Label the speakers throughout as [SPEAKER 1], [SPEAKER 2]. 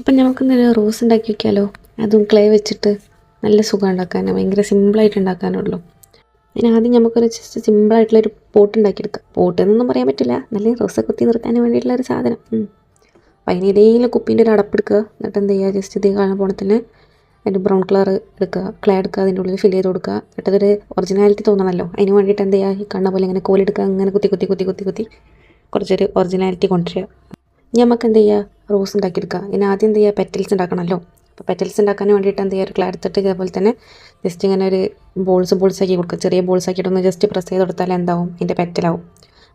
[SPEAKER 1] അപ്പം നമുക്കിന്നൊരു റോസ് ഉണ്ടാക്കി വയ്ക്കാമല്ലോ. അതും ക്ലേ വെച്ചിട്ട് നല്ല സുഖം ഉണ്ടാക്കാൻ, ഭയങ്കര സിമ്പിളായിട്ട് ഉണ്ടാക്കാനുള്ളൂ. ആദ്യം നമുക്കൊരു ജസ്റ്റ് സിമ്പിളായിട്ടുള്ളൊരു പോട്ട് ഉണ്ടാക്കിയെടുക്കാം. പോട്ട് എന്നൊന്നും പറയാൻ പറ്റില്ല, നല്ല റോസ് കുത്തി നിർത്താൻ വേണ്ടിയിട്ടുള്ളൊരു സാധനം. അപ്പം അതിന് ഇതേലും കുപ്പീൻ്റെ ഒരു അടപ്പെടുക്കുക. എന്നിട്ട് എന്ത് ചെയ്യുക, ജസ്റ്റ് ഇതേ കാണാൻ പോണത്തിന് അതിൻ്റെ ബ്രൗൺ കളർ എടുക്കുക, ക്ലേ എടുക്കുക, അതിൻ്റെ ഉള്ളിൽ ഫില്ല് ചെയ്ത് കൊടുക്കുക. എന്നിട്ടതൊരു ഒറിജിനാലിറ്റി തോന്നണമല്ലോ, അതിന് വേണ്ടിയിട്ട് എന്ത് ചെയ്യുക, ഈ കണ്ണ പോലെ ഇങ്ങനെ കോലെടുക്കുക, അങ്ങനെ കുത്തി കുത്തി കുത്തി കുത്തി കുത്തി കുറച്ചൊരു ഒറിജിനാലിറ്റി കൊണ്ടുവരിക. ഇനി നമുക്ക് എന്ത് ചെയ്യുക, റോസ് ഉണ്ടാക്കിയെടുക്കുക. ഇനി ആദ്യം എന്ത് ചെയ്യുക, പെറ്റൽസ് ഉണ്ടാക്കണമല്ലോ. അപ്പോൾ പെറ്റൽസ് ഉണ്ടാക്കാൻ വേണ്ടിയിട്ട് എന്ത് ചെയ്യുക, ഒരു ക്ലേ എടുത്തിട്ട് ഇതേപോലെ തന്നെ ജസ്റ്റ് ഇങ്ങനെ ഒരു ബോൾസാക്കി കൊടുക്കുക. ചെറിയ ബോൾസ് ആക്കിയിട്ടൊന്ന് ജസ്റ്റ് പ്രസ് ചെയ്ത് കൊടുത്താൽ എന്താവും, ഇതിൻ്റെ പെറ്റലാവും.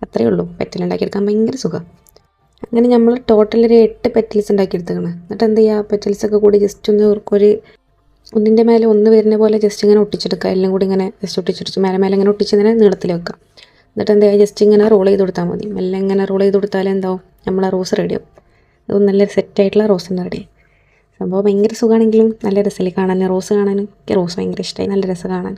[SPEAKER 1] അത്രയേ ഉള്ളൂ. പെറ്റൽ ഉണ്ടാക്കിയെടുക്കാൻ ഭയങ്കര സുഖം. അങ്ങനെ നമ്മൾ ടോട്ടൽ ഒരു 8 പെറ്റൽസ് ഉണ്ടാക്കിയെടുത്തേക്കണം. എന്നിട്ട് എന്ത് ചെയ്യുക, പെറ്റൽസൊക്കെ കൂടി ജസ്റ്റ് ഒന്ന് ഒരു ഒന്നിൻ്റെ മേലെ ഒന്ന് വരുന്ന പോലെ ജസ്റ്റ് ഇങ്ങനെ ഒട്ടിച്ചെടുക്കുക. എല്ലാം കൂടി ഇങ്ങനെ ജസ്റ്റ് ഒട്ടിച്ചെടുത്ത് മേലെ മേലെ ഇങ്ങനെ ഒട്ടിച്ചിങ്ങനെ നീളത്തിൽ വെക്കുക. എന്നിട്ട് എന്താ ചെയ്യുക, ജസ്റ്റ് ഇങ്ങനെ റോൾ ചെയ്ത് കൊടുത്താൽ മതി. മെല്ലെ ഇങ്ങനെ റോൾ ചെയ്ത് കൊടുത്താൽ എന്താവും, നമ്മളെ റോസ് റെഡിയാവും. അത് നല്ല സെറ്റായിട്ടുള്ള റോസ് തന്നെ റെഡി. സംഭവം ഭയങ്കര സുഖമാണെങ്കിലും നല്ല രസമല്ലേ കാണാൻ. റോസ് കാണാൻ എനിക്ക് റോസ് ഭയങ്കര ഇഷ്ടമായി, നല്ല രസം കാണാൻ.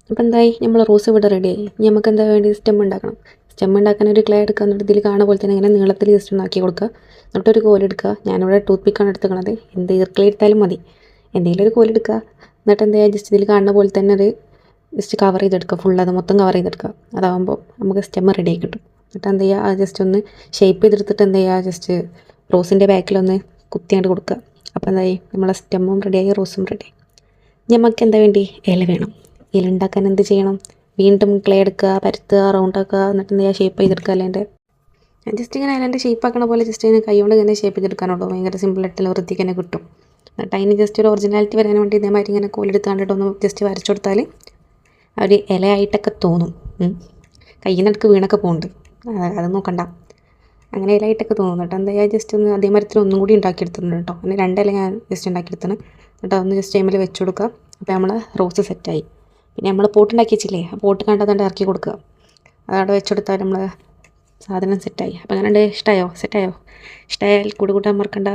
[SPEAKER 1] അപ്പോൾ എന്തായി, നമ്മൾ റോസ് ഇവിടെ റെഡിയായി. ഇനി നമുക്ക് എന്താ വേണ്ടി, സ്റ്റെം ഉണ്ടാക്കണം. സ്റ്റെം ഉണ്ടാക്കാൻ ഒരു ക്ലേ എടുക്കുക. എന്നിട്ട് ഇതിൽ കാണുന്ന പോലെ തന്നെ ഇങ്ങനെ നീളത്തിൽ ജസ്റ്റ് ഒന്ന് ആക്കി കൊടുക്കുക. എന്നിട്ടൊരു കോലെടുക്കുക. ഞാനിവിടെ ടൂത്ത് പിക്കാണ് എടുത്തുക്കണത്, എന്ത് ഈർക്കിളി എടുത്താലും മതി. എന്തെങ്കിലും ഒരു കോലെടുക്കുക. എന്നിട്ട് എന്താ ചെയ്യുക, ജസ്റ്റ് ഇതിൽ കാണുന്ന പോലെ തന്നെ ഒരു ജസ്റ്റ് കവർ ചെയ്തെടുക്കുക. ഫുൾ അത് മൊത്തം കവർ ചെയ്തെടുക്കുക. അതാകുമ്പോൾ നമുക്ക് സ്റ്റെം റെഡി ആയി കിട്ടും. എന്നിട്ട് എന്ത് ചെയ്യുക, അത് ജസ്റ്റ് ഒന്ന് ഷേപ്പ് ചെയ്തെടുത്തിട്ട് എന്ത് ചെയ്യുക, ജസ്റ്റ് റോസിൻ്റെ ബാക്കിലൊന്ന് കുത്തിയാണ്ട് കൊടുക്കുക. അപ്പോൾ എന്തായി, നമ്മളെ സ്റ്റെമ്മും റെഡിയായി, റോസും റെഡിയായി. നമുക്ക് എന്താ വേണ്ടി, ഇല വേണം. ഇല ഉണ്ടാക്കാൻ എന്ത് ചെയ്യണം, വീണ്ടും ക്ലേ എടുക്കുക, പരത്തുക, റൗണ്ടാക്കുക. എന്നിട്ട് എന്ത് ചെയ്യുക, ഷേപ്പ് ചെയ്തെടുക്കുക. അല്ലേൻ്റെ ജസ്റ്റ് ഇങ്ങനെ അതിൻ്റെ ഷേപ്പ് ആക്കണ പോലെ ജസ്റ്റ് ഇങ്ങനെ കൈ കൊണ്ട് ഇങ്ങനെ ഷേപ്പ് ചെയ്തെടുക്കാനുള്ളൂ. ഭയങ്കര സിമ്പിളായിട്ടുള്ള വൃത്തിക്ക് തന്നെ കിട്ടും. എന്നിട്ട് അതിന് ജസ്റ്റ് ഒരു ഒറിജിനാലിറ്റി വരാൻ വേണ്ടി ഇതേമാതിരി ഇങ്ങനെ കോലെടുത്ത് കണ്ടിട്ട് ഒന്ന് ജസ്റ്റ് വരച്ചു കൊടുത്താൽ ഒരു ഇലയായിട്ടൊക്കെ തോന്നും. കയ്യിനടുക്ക് വീണൊക്കെ പോകുന്നുണ്ട്, അത് നോക്കണ്ട. അങ്ങനെ ഇലയായിട്ടൊക്കെ തോന്നും. കേട്ടോ എന്താ ചെയ്യുക, ജസ്റ്റ് ഒന്ന് അതേമാതിരി ഒന്നും കൂടി ഉണ്ടാക്കിയെടുത്തിട്ടുണ്ട് കേട്ടോ. അങ്ങനെ 2 ഇല ഞാൻ ജസ്റ്റ് ഉണ്ടാക്കിയെടുത്താണ്. എന്നിട്ട് അതൊന്ന് ജസ്റ്റ് ടൈമിൽ വെച്ച് കൊടുക്കുക. അപ്പോൾ നമ്മൾ റോസ് സെറ്റായി. പിന്നെ നമ്മൾ പോട്ട് ഉണ്ടാക്കി വെച്ചില്ലേ, ആ പോട്ട് കണ്ടതുകൊണ്ട് ഇറക്കി കൊടുക്കുക. അതവിടെ വെച്ച് കൊടുത്താൽ നമ്മൾ സാധനം സെറ്റായി. അപ്പോൾ അങ്ങനെ ഇഷ്ടമായോ, സെറ്റായോ? ഇഷ്ടമായാൽ കൂട്ടാൻ മറക്കണ്ട.